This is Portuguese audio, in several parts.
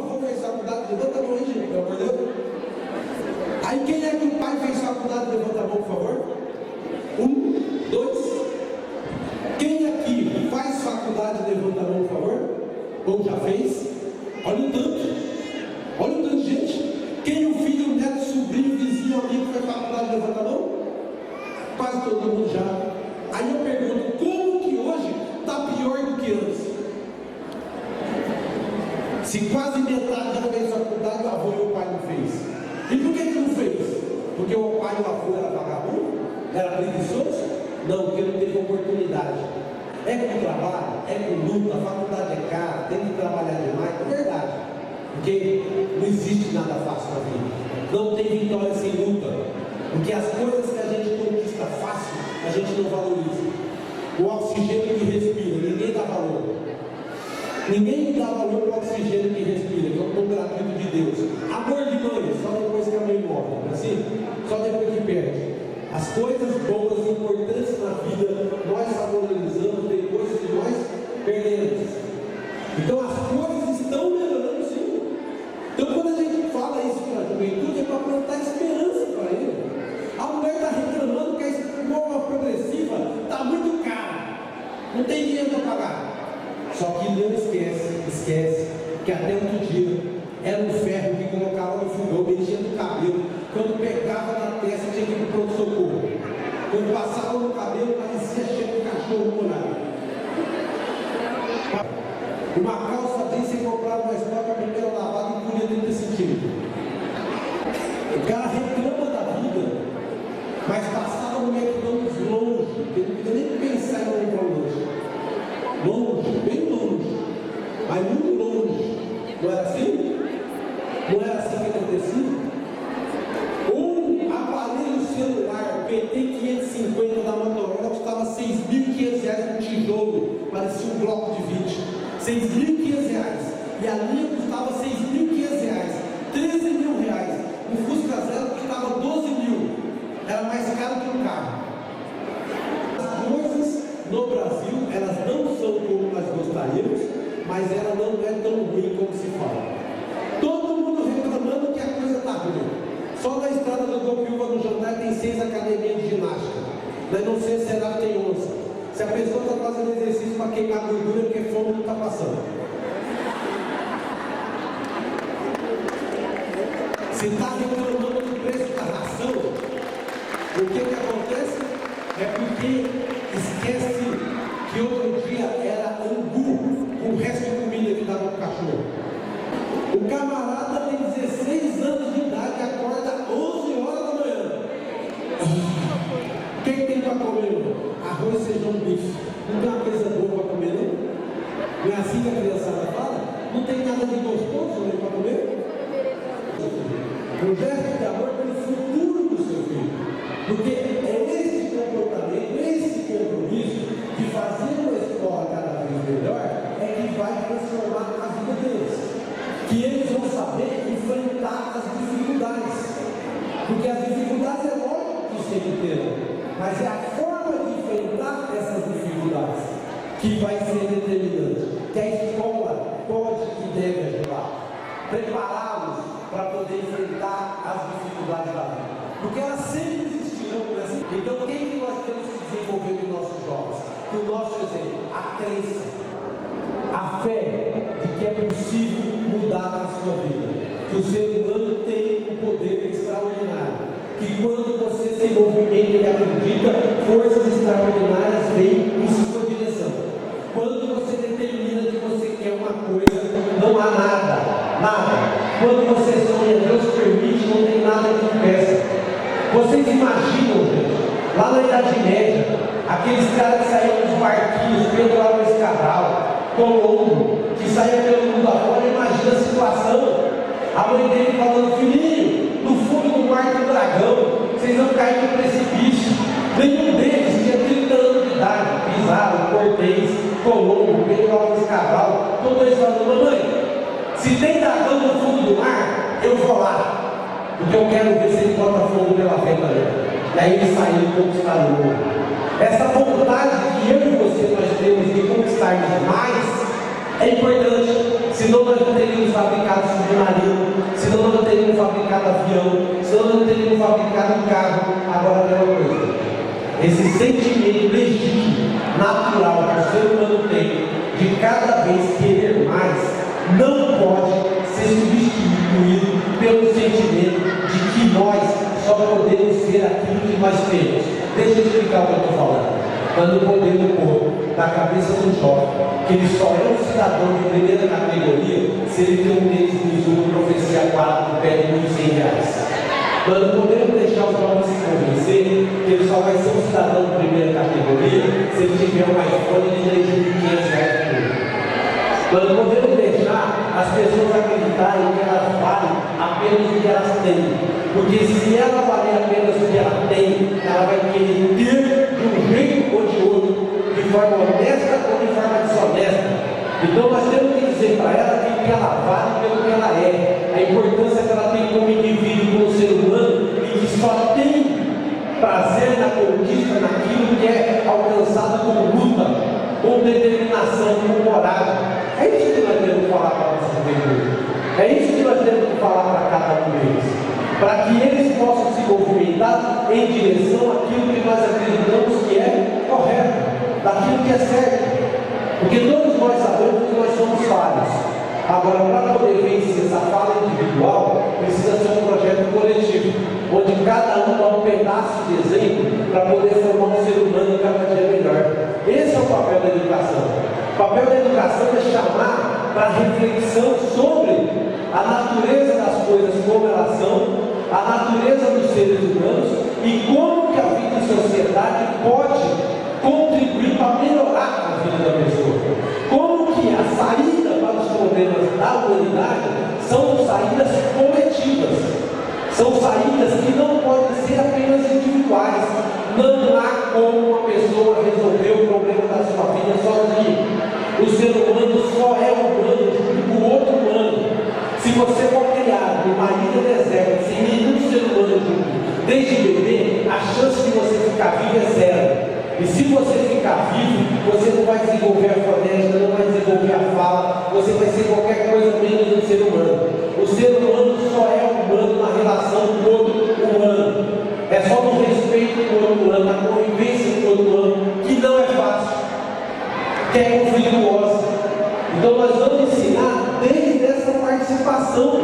avô fez faculdade? Levanta a mão aí, gente, pelo amor de Deus. Aí quem é que o pai fez faculdade? Levanta a mão, por favor. 1, 2. Quem aqui faz faculdade? Levanta a mão, por favor. Ou já fez? Olha o tanto de gente. Quem o filho, o neto, sobrinho, vizinho, amigo faz faculdade? Levanta a mão. Quase todo mundo já. Aí eu pergunto, como que hoje está pior do que antes? Se quase metade já fez faculdade, o avô e o pai não fez. E por que não fez? Porque o pai e o avô era vagabundo? Era preguiçoso? Não, porque não teve oportunidade. É com trabalho, é com luta, a faculdade é cara, tem que trabalhar demais, é verdade. Porque não existe nada fácil na vida. Não tem vitória sem luta. Porque as coisas que a gente conquista fácil, a gente não valoriza. O oxigênio que respira, ninguém dá valor. Ninguém dá valor para o oxigênio que respira, que é um dom gratuito de Deus. Amor de mãe, só depois que a mãe morre, não é assim? Só depois que perde. As coisas boas e importantes na vida, nós valorizamos depois que nós perdemos. Então as coisas estão melhorando, sim. Então quando a gente fala isso para a juventude, é para plantar esperança para ele. A mulher está reclamando que a escola progressiva está muito cara, não tem dinheiro para pagar. Só que não esquece que até outro dia era um ferro que colocava no fogão, mexia no cabelo. Quando pegava na testa, tinha que ir para o pronto-socorro. Quando passava no cabelo, parecia cheio de cachorro molhado. Uma calça jeans, você comprava uma estoca, a primeira lavada e colhia 30 centímetros. O cara reclama da vida, mas passava no McDonald's longe, porque não podia nem pensar em ir para longe. Longe, bem longe, mas muito longe. Não era assim? Não era assim que acontecia? Um aparelho celular PT550 da Motorola custava R$6.500 no tijolo, parecia um bloco de 20. R$6.500. E a linha custava R$6.500, R$13.000. O Fusca Zero custava R$12.000. Era mais caro que um carro. As coisas no Brasil, elas não são como nós gostaríamos, mas ela não é tão ruim como se fala. Todo mundo reclamando que a coisa está ruim. Só na estrada do Golpiúva, no Jandaia, tem 6 academias de ginástica. Mas não sei se ela tem 11. Se a pessoa está fazendo exercício para queimar gordura, porque fome não está passando. Se está reclamando do preço da ração, o que acontece? É porque esquece que outro dia era angu, com o resto de comida que dava para o cachorro. O camarada tem 16 anos de idade e acorda 11 horas da manhã. O que tem para comer? Arroz, feijão, bife. Não tem uma coisa boa para comer, não? Não é assim que a criançada fala? Não tem nada de gostoso para comer? Um gesto de amor pelo futuro do seu filho. Porque é esse comportamento, esse compromisso de fazer uma escola cada vez melhor é que vai transformar a vida deles. Que eles vão saber enfrentar as dificuldades. Porque as dificuldades é lógico que sempre terão, mas é a forma de enfrentar essas dificuldades que vai ser determinante. Que a escola pode e deve ajudar. Prepará-los para poder enfrentar as dificuldades da vida. Porque elas sempre existirão por assim. Então, quem que nós temos que desenvolver nos nossos jovens? O nosso exemplo, a crença, a fé de que é possível mudar a sua vida. Que o ser humano tem um poder extraordinário. Que quando você se movimenta e acredita, forças extraordinárias vêm em sua direção. Quando você determina que você quer uma coisa, não há nada. Quando você sonha, Deus permite, não tem nada que impeça. Vocês imaginam, gente, lá na Idade Média, aqueles caras que saíam dos barquinhos, Pedro Álvares Cabral, Colombo, que saíam pelo mundo afora, imagina a situação. A mãe dele falando: filhinho, no fundo do mar tem um dragão, vocês vão cair no precipício. Nenhum deles tinha 30 anos de idade. Pizarro, Cortez, Colombo, Pedro Álvares Cabral, todos eles falando: mamãe, se tem dragão no fundo do mar, eu vou lá, porque eu quero ver se ele bota fogo pela frente dele. E aí ele saiu e conquistar o mundo. Essa vontade que eu e você nós temos de conquistarmos mais É importante, senão nós não teríamos fabricado submarino, senão nós não teríamos fabricado avião, senão nós não teríamos fabricado carro. Agora tem uma coisa: esse sentimento legítimo, natural que o ser humano tem de cada vez querer mais, não pode ser substituído pelo sentimento de que nós só podemos ser aquilo que nós temos. Deixa eu explicar o que eu estou falando. Nós não podemos pôr na cabeça do jovem que ele só é um cidadão de primeira categoria se ele tem um deles no Zoom Profecia 4 que pede R$1.100. Nós não podemos deixar os jovens se convencer que ele só vai ser um cidadão de primeira categoria se ele tiver um iPhone de R$3.500 por mês. Nós não podemos deixar as pessoas acreditarem que elas valem apenas o que elas têm, porque se ela valer apenas o que ela tem, ela vai querer ter de um jeito ou de outro, de forma honesta ou de forma desonesta. Então nós temos que dizer para ela que ela vale pelo que ela é, a importância que ela tem como indivíduo, como ser humano, e que só tem prazer na conquista, naquilo que é alcançado com luta, com determinação, com coragem. É isso que nós temos que falar para a nossa juventude. É isso que nós temos que falar para cada um deles. Para que eles possam se movimentar em direção àquilo que nós acreditamos que é correto, daquilo que é certo. Porque todos nós sabemos que nós somos falhos. Agora, para poder vencer essa falha individual, precisa ser um projeto coletivo, onde cada um dá um pedaço de exemplo para poder formar um ser humano cada dia melhor. Esse é o papel da educação. O papel da educação é chamar para reflexão sobre a natureza das coisas como elas são, a natureza dos seres humanos e como que a vida em sociedade pode contribuir para melhorar a vida da pessoa. Como que a saída para os problemas da humanidade são saídas coletivas, são saídas que não podem ser apenas individuais. Não há como uma pessoa resolver o problema da sua vida sozinha. O ser humano só é humano junto com outro humano. Se você for criado numa ilha deserta, sem nenhum ser humano junto, desde bebê, a chance de você ficar vivo é zero. E se você ficar vivo, você não vai desenvolver a fonética, não vai desenvolver a fala, você vai ser qualquer coisa menos um ser humano. O ser humano só é humano na relação com o outro humano. É só no respeito com o outro humano, na convivência com o outro humano, que não é fácil, que é conflituosa. Então nós vamos ensinar desde essa participação.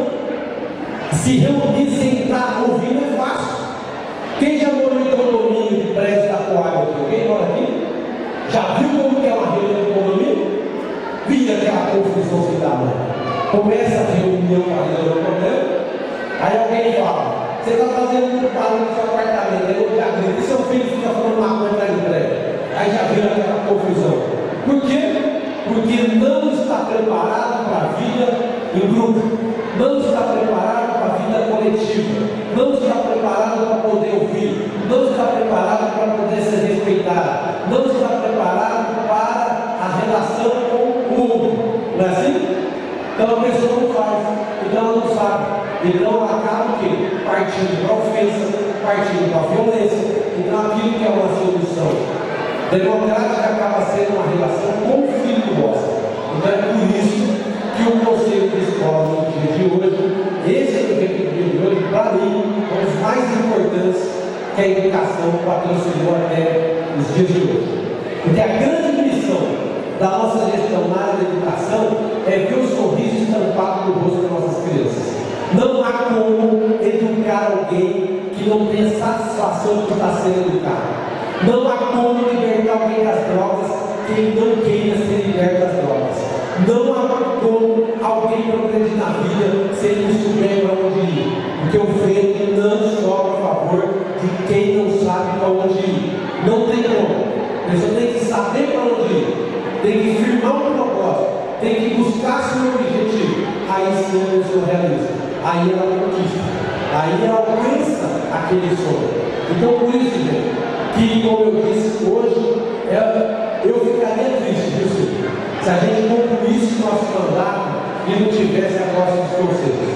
Se reunir, sentar, ouvir não é fácil. Quem já morou em condomínio de prédio da Coab aqui? Alguém mora aqui? Já viu como que é uma reunião de condomínio? Vira aquela confusão que dá, né? Começa a reunião para resolver o problema. Aí alguém fala: você está fazendo muito barulho no seu apartamento, aí eu já grito, e seu filho fica falando maconha atrás do prédio. Aí já vira aquela confusão. Por quê? Porque não está preparado para a vida em grupo, não está preparado para a vida coletiva, não está preparado para poder ouvir, não está preparado para poder ser respeitado, não está preparado para a relação com o outro. Não é assim? Então a pessoa não faz, então ela não sabe, então ela acaba o quê? Partindo para a ofensa, partindo para a violência. Então aquilo que é uma solução democrática acaba sendo uma relação conflituosa. Então é por isso que o Conselho de Escola no dia de hoje, esse evento de hoje, para mim, é um dos mais importantes que a educação patrocinou até os dias de hoje. Porque a grande missão da nossa gestão na área da educação é ver o sorriso estampado no rosto das nossas crianças. Não há como educar alguém que não tenha satisfação de estar sendo educado. Não há como libertar alguém das drogas quem não queira ser liberto das drogas. Não há como alguém progredir na vida se ele não souber para onde ir. Porque o freio não só a favor de quem não sabe para onde ir. Não tem como. A pessoa tem que saber para onde ir. Tem que firmar um propósito. Tem que buscar seu objetivo. Aí sim a pessoa realiza. Aí ela conquista. Aí ela alcança aquele sonho. Então por isso, gente, que como eu disse hoje, eu ficaria triste, viu, senhor, se a gente concluísse o nosso mandato e não tivesse a voz dos conselhos.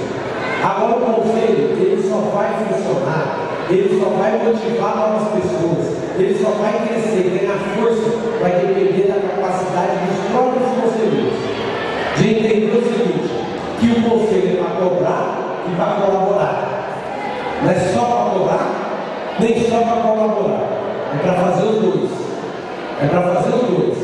Agora o conselho, ele só vai funcionar, ele só vai motivar novas pessoas, ele só vai crescer, ganhar força, vai depender da capacidade dos próprios conselheiros. que o conselho é para cobrar e para colaborar. Não é só para cobrar, nem só para colaborar. É para fazer os dois. É para fazer os dois.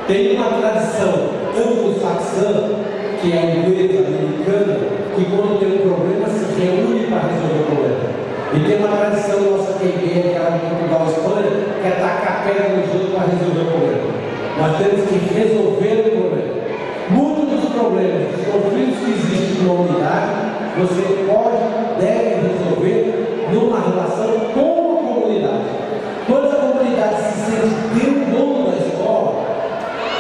Tem uma tradição anglo-saxã, que é a igreja americana, que quando tem um problema se reúne para resolver o problema. E tem uma tradição nossa que é aquela de Portugal, Espanha, que é tacar pedra nos outros para resolver o problema. Nós temos que resolver o problema. Muitos dos problemas, dos conflitos que existem na humanidade, você deve resolver numa relação com a comunidade. Quando a comunidade se sente dono da escola,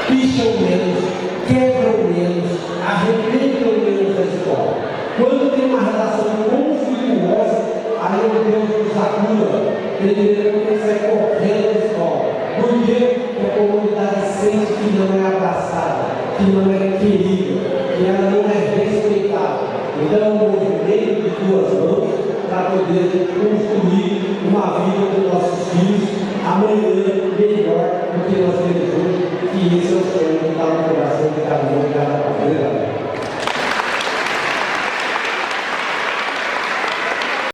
picham menos, quebram menos, arrebentam menos da escola. Quando tem uma relação conflituosa, aí o Deus nos acuda. Ele não tem que sair correndo da escola. Por quê? Porque a comunidade sente que não é abraçada, que não é querida, que ela não é respeitada. Então é um movimento de duas mãos para poder construir uma vida com nossos filhos amanhã.